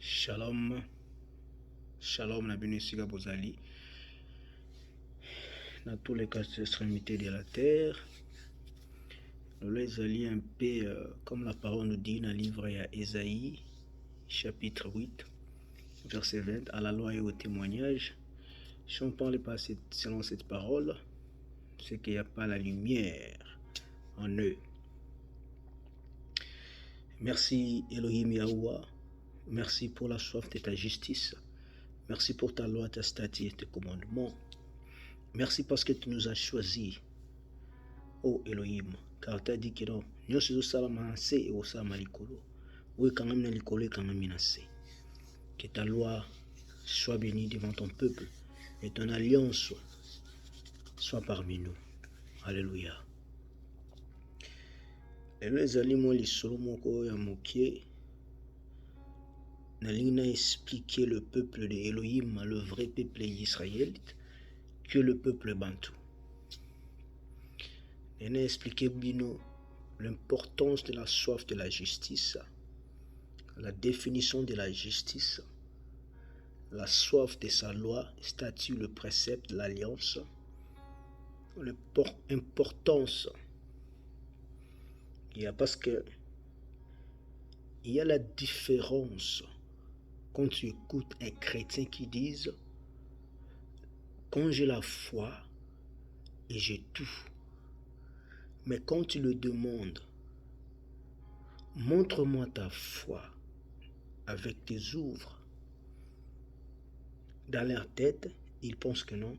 Shalom, shalom na bino esika bozali dans tous les quatre extrémités de la terre. Nous ezali un peu comme la parole nous dit dans le livre à Ésaïe, chapitre 8, verset 20, à la loi et au témoignage. Si on ne parle pas selon cette parole, c'est qu'il n'y a pas la lumière en eux. Merci Elohim Yahuwah. Merci pour la soif de ta justice. Merci pour ta loi, ta statut et tes commandements. Merci parce que tu nous as choisis, ô Elohim. Car tu as dit que non, nous sommes salamase et au salamalikolo. Oui, quand même, likolo et quand même minase. Que ta loi soit bénie devant ton peuple et ton alliance soit parmi nous. Alléluia. Et les aliments, les solomoko et amokie. Nalina expliquer le peuple de Elohim, le vrai peuple israélite, que le peuple bantou. Nalina expliquer bino l'importance de la soif de la justice, la définition de la justice, la soif de sa loi, statut, le précepte de l'alliance, l'importance. Il y a parce que il y a la différence quand tu écoutes un chrétien qui dise quand j'ai la foi et j'ai tout. Mais quand tu le demandes, montre-moi ta foi avec tes œuvres. Dans leur tête, ils pensent que non,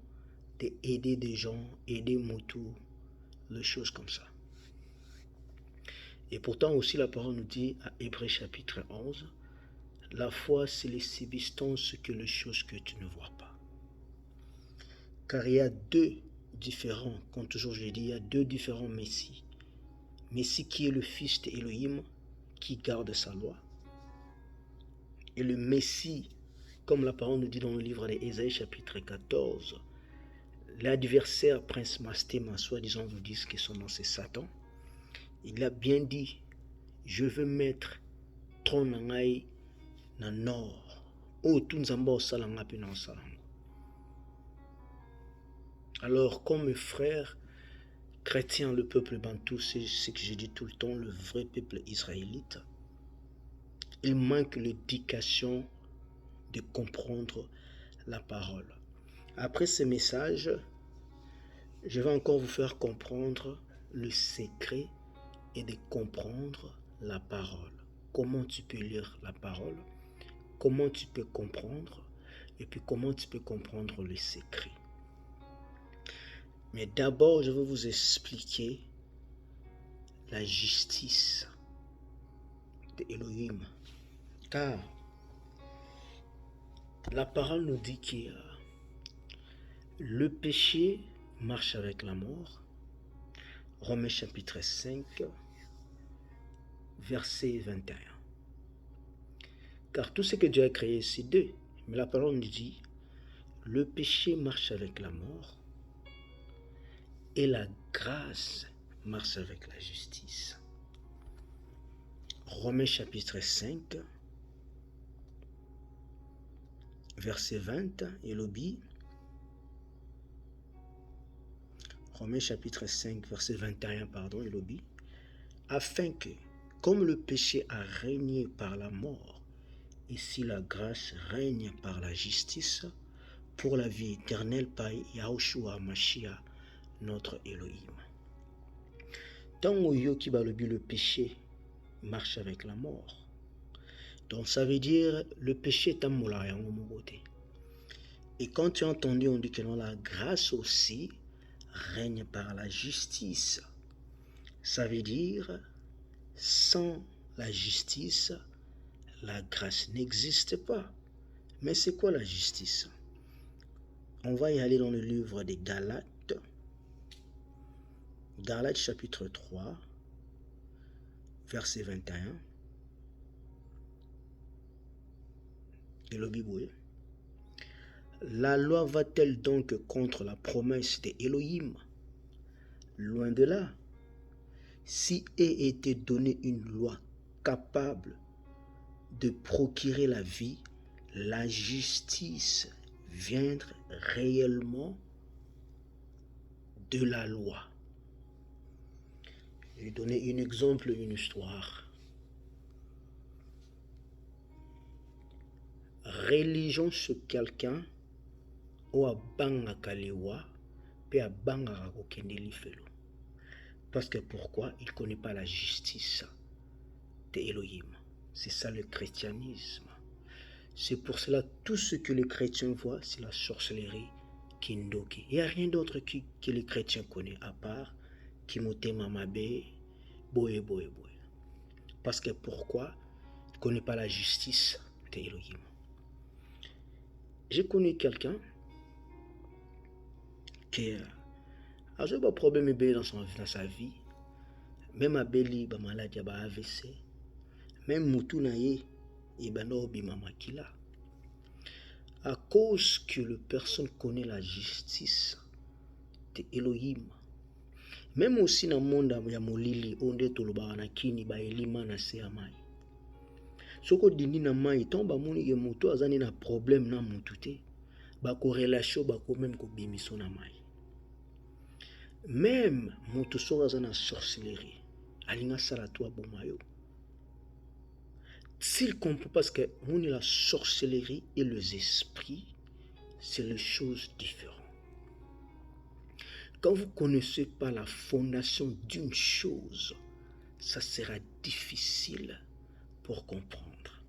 d'aider des gens, aider motos, les choses comme ça. Et pourtant aussi la parole nous dit à Hébreux chapitre 11, la foi c'est les subsistances que les choses que tu ne vois pas. Car il y a deux différents, comme toujours je l'ai dit, il y a deux différents Messies. Messie qui est le fils d'Élohim, qui garde sa loi. Et le Messie, comme la parole nous dit dans le livre d'Ésaïe chapitre 14, l'adversaire, prince Mastéma, soi-disant vous disent que son nom c'est Satan, il a bien dit, je veux mettre ton nangai na nord, oh tout nzamba salanga pe na salanga. Alors comme mes frères chrétiens, le peuple bantou, c'est ce que je dis tout le temps, le vrai peuple israélite, il manque l'éducation de comprendre la parole. Après ce message, je vais encore vous faire comprendre le secret et de comprendre la parole. Comment tu peux lire la parole, comment tu peux comprendre, et puis comment tu peux comprendre le secret. Mais d'abord, je vais vous expliquer la justice de Elohim. Car la parole nous dit que le péché marche avec la mort. Romains chapitre 5, verset 21. Car tout ce que Dieu a créé, c'est deux. Mais la parole nous dit, le péché marche avec la mort et la grâce marche avec la justice. Romains chapitre 5, verset 20, et l'obit. Romains chapitre 5, verset 21, pardon, et l'obit. Afin que, comme le péché a régné par la mort, et si la grâce règne par la justice, pour la vie éternelle par Yahushua Mashiach, notre Elohim. Tant qui le péché marche avec la mort. Donc ça veut dire le péché est un moulaya. Et quand tu as entendu, on dit que la grâce aussi règne par la justice. Ça veut dire sans la justice, la grâce n'existe pas. Mais c'est quoi la justice? On va y aller dans le livre des Galates. Galates chapitre 3, verset 21. Et le Bible. La loi va-t-elle donc contre la promesse d'Elohim? Loin de là. Si ait été donnée une loi capable de procurer la vie, la justice vient réellement de la loi. Je vais donner un exemple, une histoire. Religion sur quelqu'un ou abangaka lewa pe abangaka kokende lifelo. Parce que pourquoi? Il ne connaît pas la justice de Elohim. C'est ça le christianisme. C'est pour cela tout ce que les chrétiens voient, c'est la sorcellerie, kindoki. Il n'y a rien d'autre que les chrétiens connaissent à part Kimote Mamabe, boye. Parce que pourquoi? Il ne connaît pas la justice de Elohim. J'ai connu quelqu'un qui a un problème dans sa vie. Même à Beli, ba maladie, ba AVC. Même Moutou Naye, et Banobi Mamakila. À cause que la personne connaît la justice de Elohim. Même aussi dans le monde ya molili, onde toloba na kini ba elima na se amai. Soko dindi na mai, ton ba moni ke moto azani na problème na mutu te. Ba corrélation ba ko même ko bimiso na mai. Même moto soko azana sorcellerie, alinga sala to abomayo. S'il comprend, parce que la sorcellerie et les esprits, c'est les choses différentes. Quand vous ne connaissez pas la fondation d'une chose, ça sera difficile pour comprendre.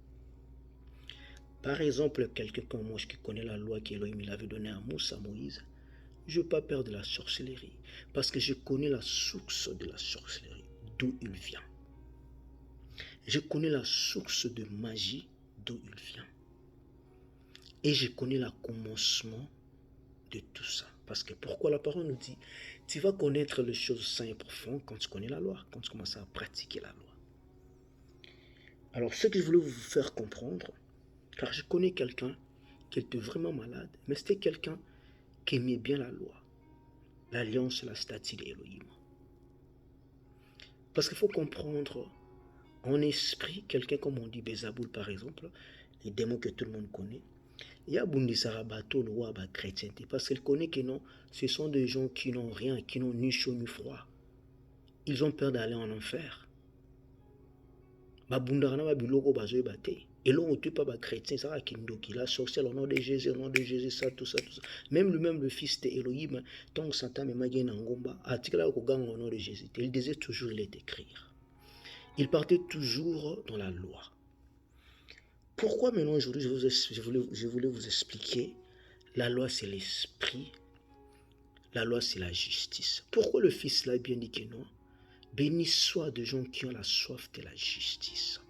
Par exemple, quelqu'un comme moi qui connaît la loi qu'Elohim avait donnée à Moussa, Moïse, je ne veux pas perdre de la sorcellerie, parce que je connais la source de la sorcellerie, d'où il vient. Je connais la source de magie d'où il vient. Et je connais le commencement de tout ça. Parce que pourquoi la parole nous dit, tu vas connaître les choses saintes et profondes quand tu connais la loi, quand tu commences à pratiquer la loi. Alors ce que je voulais vous faire comprendre, car je connais quelqu'un qui était vraiment malade, mais c'était quelqu'un qui aimait bien la loi, l'alliance et la statue d'Elohim. Parce qu'il faut comprendre, en esprit, quelqu'un comme on dit Bézaboul par exemple, les démons que tout le monde connaît, il y a Bundisara Bato, le roi chrétien, parce qu'il connaît que non, ce sont des gens qui n'ont rien, qui n'ont ni chaud ni froid. Ils ont peur d'aller en enfer. Babundarana babiloko bazoe bate. Et là, on ne tue pas les chrétiens, ça va kindoki, la sorcière au nom de Jésus, ça, tout ça. Même le fils de Elohim, tant que Satan me m'a dit Nangomba, article au nom de Jésus, il disait toujours, il est écrire. Il partait toujours dans la loi. Pourquoi maintenant aujourd'hui je voulais vous expliquer, la loi c'est l'esprit, la loi c'est la justice. Pourquoi le Fils l'a bien dit que non? Béni soit de gens qui ont la soif de la justice.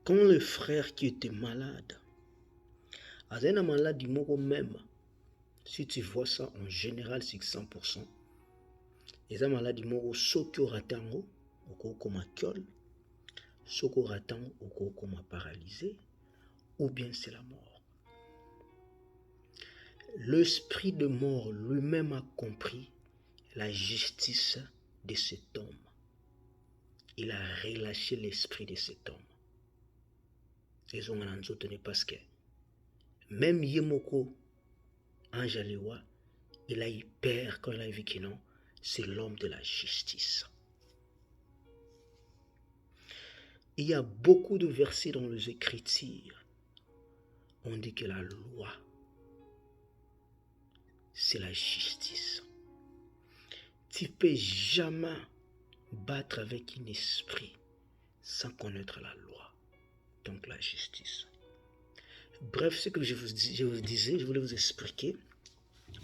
Quand le frère qui était malade, un malade même, si tu vois ça en général c'est 100%, les malades ceux qui ont raté comme alcool, ceux qui ont raté comme paralysé, ou bien c'est la mort. L'esprit de mort lui-même a compris la justice de cet homme. Il a relâché l'esprit de cet homme. Les hommes n'en ont tenu parce que même Yemoko, Anjalewa, il a eu peur quand il a vu que non, c'est l'homme de la justice. Il y a beaucoup de versets dans les Écritures. On dit que la loi, c'est la justice. Tu ne peux jamais battre avec un esprit sans connaître la loi, donc la justice. Bref, ce que je vous disais, je voulais vous expliquer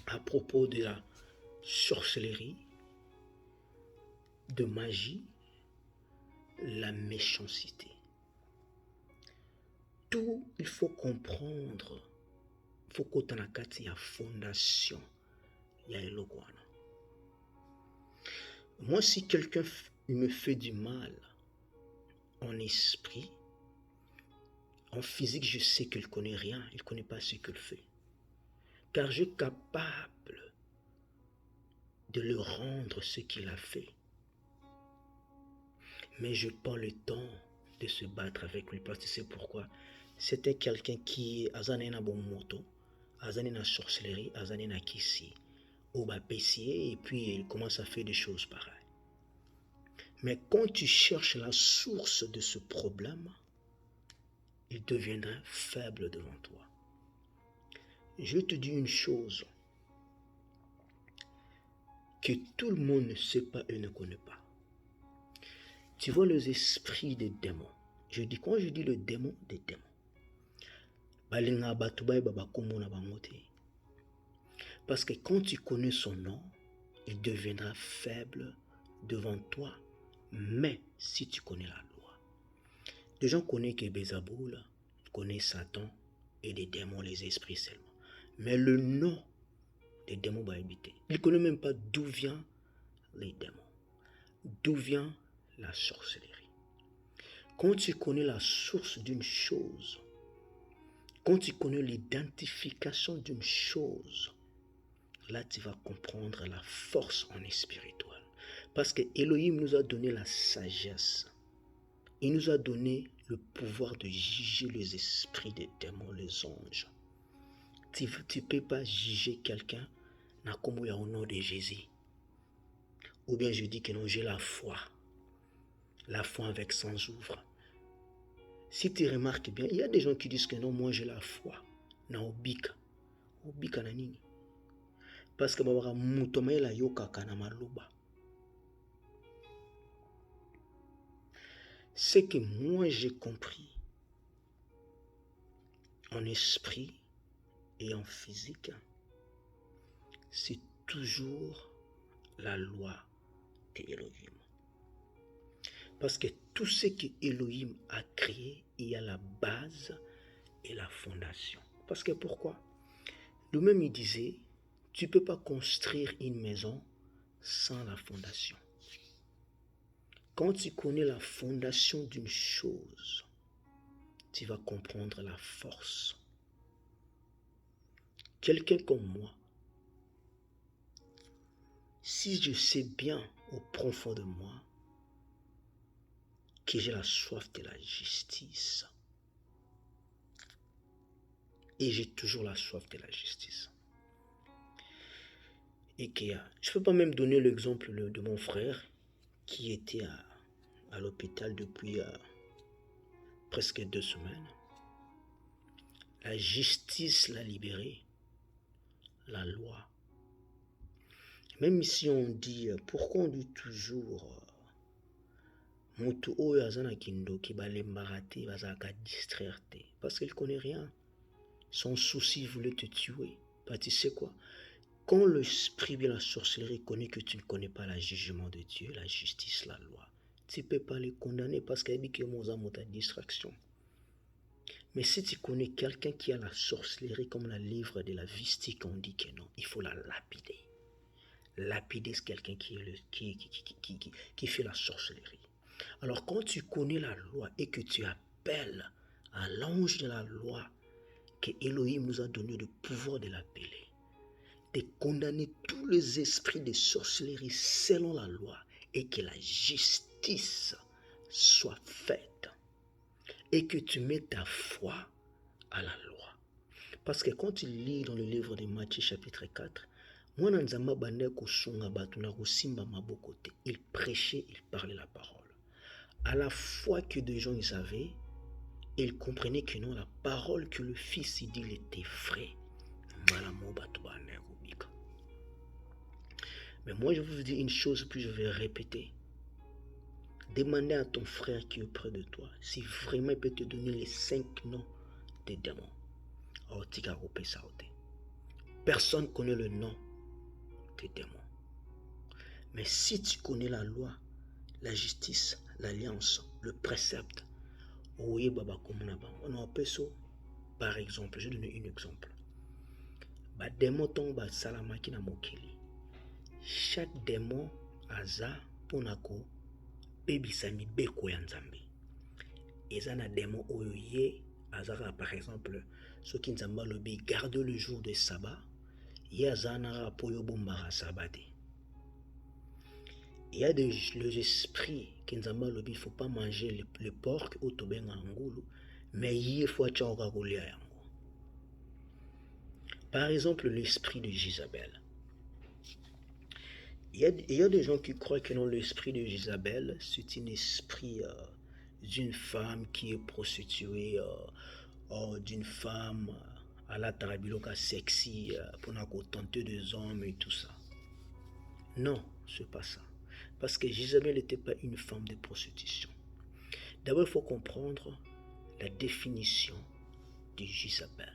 à propos de la sorcellerie, de magie, la méchanceté. Tout, il faut comprendre. Il faut qu'on ait une fondation. Il y a une Moi, si quelqu'un me fait du mal en esprit, en physique, je sais qu'il ne connaît rien. Il ne connaît pas ce qu'il fait. Car je suis capable de le rendre ce qu'il a fait. Mais je prends le temps de se battre avec lui, parce que c'est pourquoi c'était quelqu'un qui a na bon moto, a na sorcellerie, a na kisi, ou ba pessier, et puis il commence à faire des choses pareilles. Mais quand tu cherches la source de ce problème, il deviendra faible devant toi. Je te dis une chose que tout le monde ne sait pas et ne connaît pas. Tu vois les esprits des démons. Quand je dis le démon, des démons. Parce que quand tu connais son nom, il deviendra faible devant toi. Mais si tu connais la loi, les gens connaissent que Bézaboul, connaissent Satan et des démons, les esprits seulement. Mais le nom des démons va habiter. Il ne connaît même pas d'où viennent les démons, d'où vient la sorcellerie. Quand tu connais la source d'une chose, quand tu connais l'identification d'une chose, là tu vas comprendre la force en spirituel. Parce que Elohim nous a donné la sagesse. Il nous a donné le pouvoir de juger les esprits des démons, les anges. Tu ne peux pas juger quelqu'un au nom de Jésus. Ou bien je dis que non, j'ai la foi. La foi avec sans ouvre. Si tu remarques bien, il y a des gens qui disent que non, moi j'ai la foi. Na obika. Obika na nini? Parce que babaka mutoma la yoka kana maloba. Ce que moi j'ai compris en esprit et en physique, c'est toujours la loi d'Elohim. Parce que tout ce que Elohim a créé, il y a la base et la fondation. Parce que pourquoi? Lui-même il disait, tu ne peux pas construire une maison sans la fondation. Quand tu connais la fondation d'une chose, tu vas comprendre la force. Quelqu'un comme moi, si je sais bien au profond de moi que j'ai la soif de la justice, et j'ai toujours la soif de la justice, et que je ne peux pas même donner l'exemple de mon frère qui était à l'hôpital depuis presque 2 semaines. La justice l'a libéré, la loi. Même si on dit, pourquoi on dit toujours Mutu oyo azana kindoki balembarate bazaka distraire te, parce qu'il connaît rien. Son souci voulait te tuer. Bah, tu sais quoi? Quand l'esprit de la sorcellerie connaît que tu ne connais pas le jugement de Dieu, la justice, la loi, tu ne peux pas les condamner parce qu'il y a ta distraction. Mais si tu connais quelqu'un qui a la sorcellerie comme le livre de la Vistique, on dit que non, il faut la lapider. Lapider, c'est quelqu'un qui fait la sorcellerie. Alors quand tu connais la loi et que tu appelles à l'ange de la loi, que Elohim nous a donné le pouvoir de l'appeler, de condamner tous les esprits de sorcellerie selon la loi, et que la justice soit faite, et que tu mets ta foi à la loi. Parce que quand tu lis dans le livre de Matthieu chapitre 4, il prêchait, il parlait la parole. À la fois que des gens ils avaient, ils comprenaient que non, la parole que le Fils il dit, il était vrai. Mais moi je vous dis une chose, puis je vais répéter. Demandez à ton frère qui est près de toi si vraiment il peut te donner les 5 noms des démons. Personne ne connaît le nom des démons. Mais si tu connais la loi, la justice, l'alliance, le précepte, par exemple, je vais donner un exemple. Chaque démon aza ponako bebisa mibeko ya nzambe. Eza na démon oyo ye azaka par exemple soki nzambe alobi garde le jour de sabbat, ye aza na po yo bombaka sabbat te. Il y a les esprits qui nous ont dit qu'il ne faut pas manger le porc ou tobenga angulu, mais il faut que par exemple, l'esprit de Jézabel. Il y a des gens qui croient que non, l'esprit de Jézabel, c'est un esprit d'une femme qui est prostituée, d'une femme à la tarabiloka sexy, pour tenter des hommes et tout ça. Non, c'est pas ça. Parce que Jézabel n'était pas une femme de prostitution. D'abord, il faut comprendre la définition de Jézabel.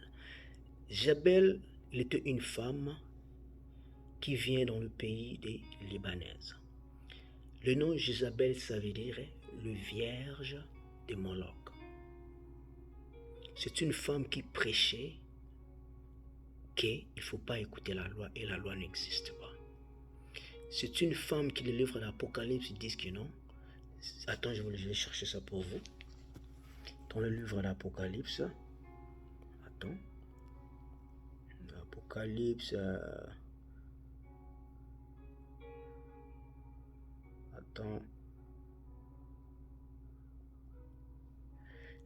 Jézabel était une femme qui vient dans le pays des Libanaises. Le nom Jézabel, ça veut dire le vierge de Moloch. C'est une femme qui prêchait qu'il ne faut pas écouter la loi et la loi n'existe pas. C'est une femme qui, le livre d'Apocalypse, dit que non. Attends, je vais chercher ça pour vous. Dans le livre d'Apocalypse, attends. Apocalypse. Attends.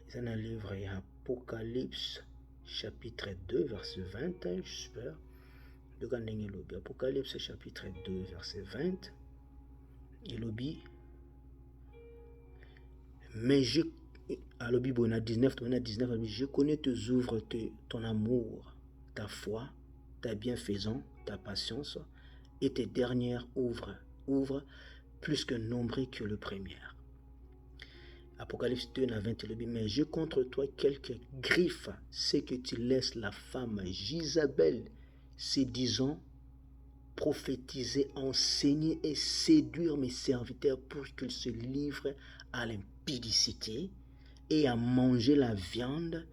C'est un livre Apocalypse, chapitre 2, verset 20, j'espère. Apocalypse, chapitre 2, verset 20. Il dit, mais je. À l'objet, on a 19, je connais tes œuvres, ton amour, ta foi, ta bienfaisance, ta patience, et tes dernières ouvrent plus que nombreux que le premier. Apocalypse 2, 20, il dit, mais j'ai contre toi quelques griffes, c'est que tu laisses la femme Jézabel, se disant, prophétiser, enseigner et séduire mes serviteurs pour qu'ils se livrent à l'impudicité et à manger la viande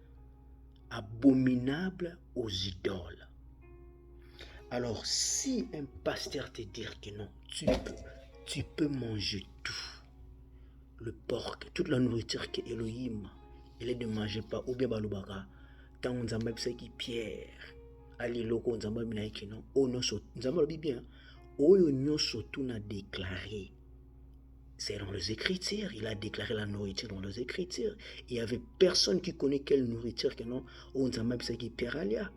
abominable aux idoles. Alors, si un pasteur te dit que non, tu peux manger tout, le porc, toute la nourriture que Elohim, il est de manger pas, ou bien balubaka, tant on zamba qui pierre, ali loko on zamba bina ki non, o non so, zamba bien, o yo nyo surtout n'a déclaré. C'est dans les Écritures, il a déclaré la nourriture dans les Écritures. Il n'y avait personne qui connaît quelle nourriture que non, on zamba qui pierre alia.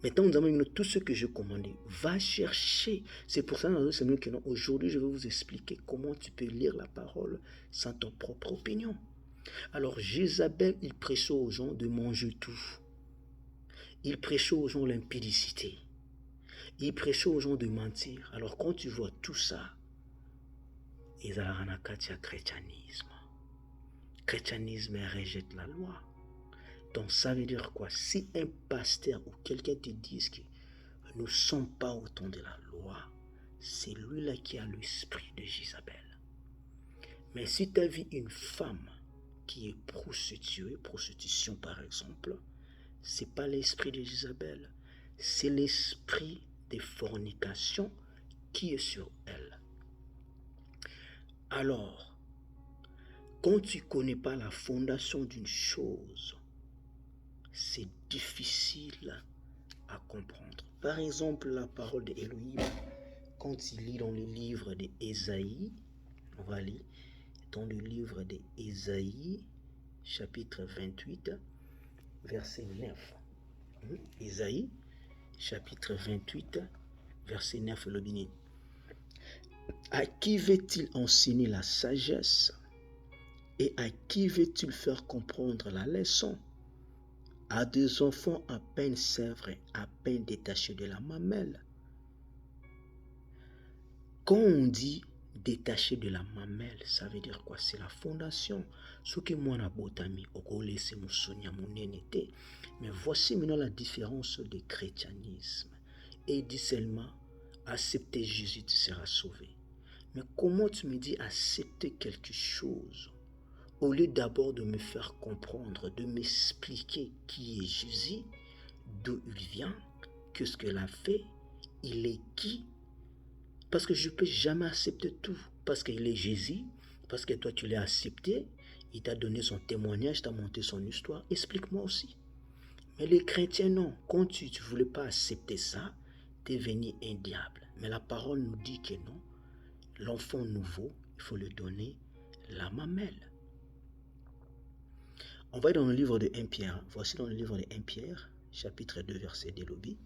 Maintenant, nous avons tout ce que je commandais. Va chercher. C'est pour ça que aujourd'hui, je vais vous expliquer comment tu peux lire la parole sans ton propre opinion. Alors, Jézabel, il prêchait aux gens de manger tout. Il prêchait aux gens l'impudicité. Il prêchait aux gens de mentir. Alors, quand tu vois tout ça, ils ont un chrétianisme. Chrétianisme rejette la loi. Donc ça veut dire quoi? Si un pasteur ou quelqu'un te dit que nous ne sommes pas au temps de la loi, c'est lui-là qui a l'esprit de Jézabel. Mais si tu as vu une femme qui est prostituée, prostitution par exemple, ce n'est pas l'esprit de Jézabel, c'est l'esprit de fornication qui est sur elle. Alors, quand tu ne connais pas la fondation d'une chose, c'est difficile à comprendre. Par exemple, la parole d'Élohim, quand il lit dans le livre d'Ésaïe, on va lire dans le livre d'Ésaïe, chapitre 28, verset 9. Ésaïe, chapitre 28, verset 9, le béni. À qui veut-il enseigner la sagesse et à qui veut-il faire comprendre la leçon? À des enfants à peine sèvres, à peine détachés de la mamelle. Quand on dit détaché de la mamelle, ça veut dire quoi? C'est la fondation. Ce que moi na botami, laisser mon sonia mon nénété. Mais voici maintenant la différence du chrétianisme. Et il dit seulement, accepter Jésus, tu seras sauvé. Mais comment tu me dis accepter quelque chose? Au lieu d'abord de me faire comprendre, de m'expliquer qui est Jésus, d'où il vient, qu'est-ce qu'il a fait, il est qui? Parce que je ne peux jamais accepter tout. Parce qu'il est Jésus, parce que toi tu l'as accepté, il t'a donné son témoignage, t'a monté son histoire. Explique-moi aussi. Mais les chrétiens, non. Quand tu ne voulais pas accepter ça, tu es venu un diable. Mais la parole nous dit que non. l'enfant nouveau, il faut lui donner la mamelle. On va aller dans le livre de 1 Pierre. Voici dans le livre de 1 Pierre, chapitre 2, verset 2, lobby.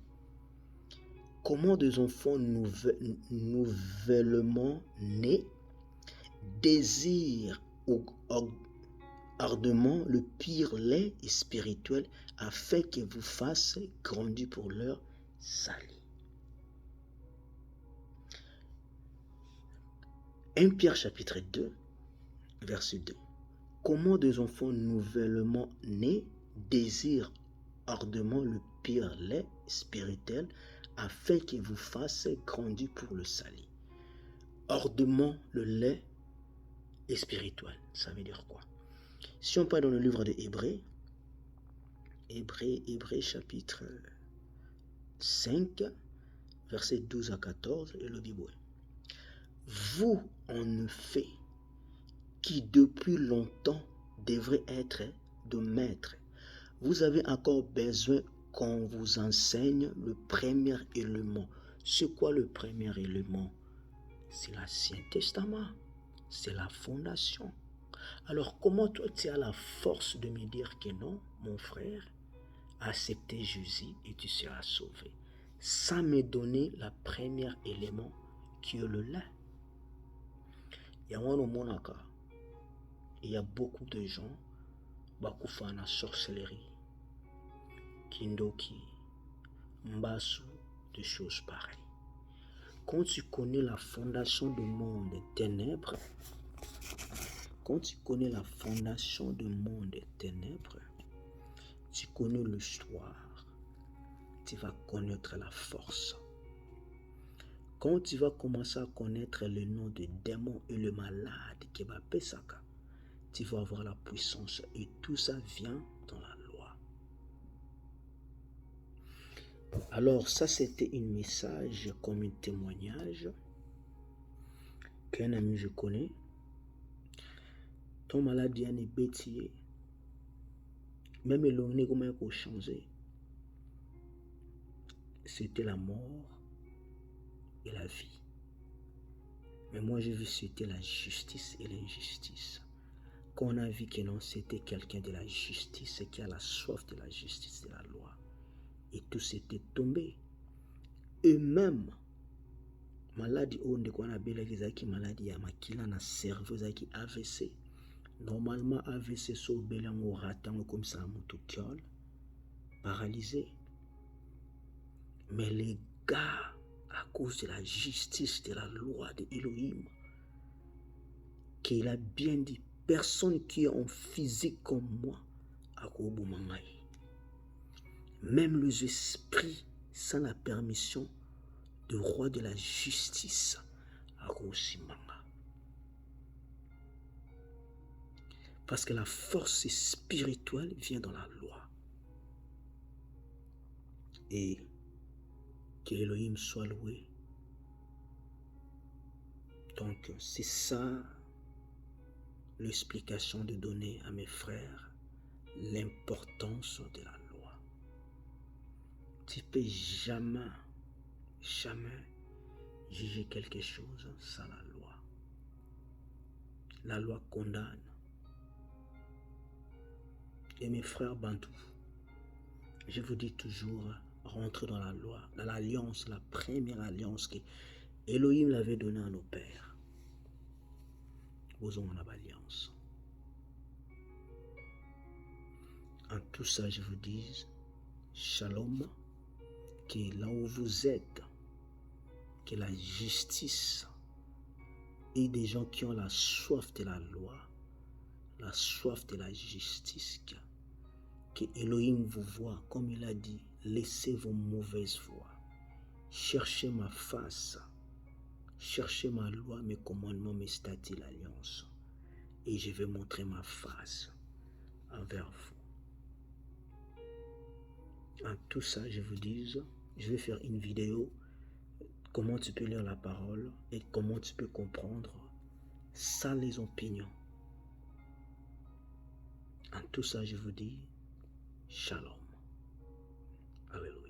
Comment des enfants nouvellement nés désirent ardemment le pire lait spirituel afin qu'il vous fasse grandir pour leur salut. 1 Pierre chapitre 2, verset 2. Comment des enfants nouvellement nés désirent ardemment le pire lait spirituel afin qu'il vous fasse grandir pour le salut. Ardemment le lait spirituel, ça veut dire quoi? Si on parle dans le livre de Hébreux chapitre 5, verset 12 à 14, et le Bible. Vous, en effet, qui depuis longtemps devrez être de maître, vous avez encore besoin qu'on vous enseigne le premier élément. C'est quoi le premier élément? C'est l'Ancien Testament. C'est la fondation. Alors comment toi tu as la force de me dire que non, mon frère, accepter Jésus et tu seras sauvé, sans me donner le premier élément qui est le lait? Il y a beaucoup de gens qui font la sorcellerie, kindoki, mbasu, des choses pareilles. Quand tu connais la fondation du monde des ténèbres, tu connais l'histoire, tu vas connaître la force. Quand tu vas commencer à connaître le nom des démons et le malade qui va Pesaka, tu vas avoir la puissance et tout ça vient dans la loi. Alors ça c'était un message comme un témoignage qu'un ami je connais. Ton malade est bêtier. Même le comment il faut changer. C'était la mort et la vie. Mais moi j'ai vu c'était la justice et l'injustice. Quand on a vu que non, c'était quelqu'un de la justice qui a la soif de la justice de la loi. Et tout s'était tombé. Eux-mêmes, maladie on de quoi on a qui maladie à makila na cerveau qui AVC. Normalement AVC so belango ratango comme ça motokiol paralysé. Mais les gars, à cause de la justice de la loi de Elohim, qu'il a bien dit, personne qui est en physique comme moi a Kobumangai. Même les esprits sans la permission du roi de la justice a Kosimanga. Parce que la force spirituelle vient dans la loi. Et que Elohim soit loué. Donc c'est ça l'explication de donner à mes frères l'importance de la loi. Tu ne peux jamais juger quelque chose sans la loi. La loi condamne. Et mes frères Bantou, je vous dis toujours, rentrez dans la loi, dans l'alliance, la première alliance que Elohim l'avait donnée à nos pères. Vous avez une alliance. En tout ça, je vous dis, shalom, que là où vous êtes, que la justice et des gens qui ont la soif de la loi, la soif de la justice, que Elohim vous voit, comme il a dit, laissez vos mauvaises voies, cherchez ma face, cherchez ma loi, mes commandements, mes statuts, l'alliance, et je vais montrer ma face envers vous. En tout ça, je vous dis, je vais faire une vidéo, comment tu peux lire la parole et comment tu peux comprendre sans les opinions. En tout ça, je vous dis, shalom. Alléluia.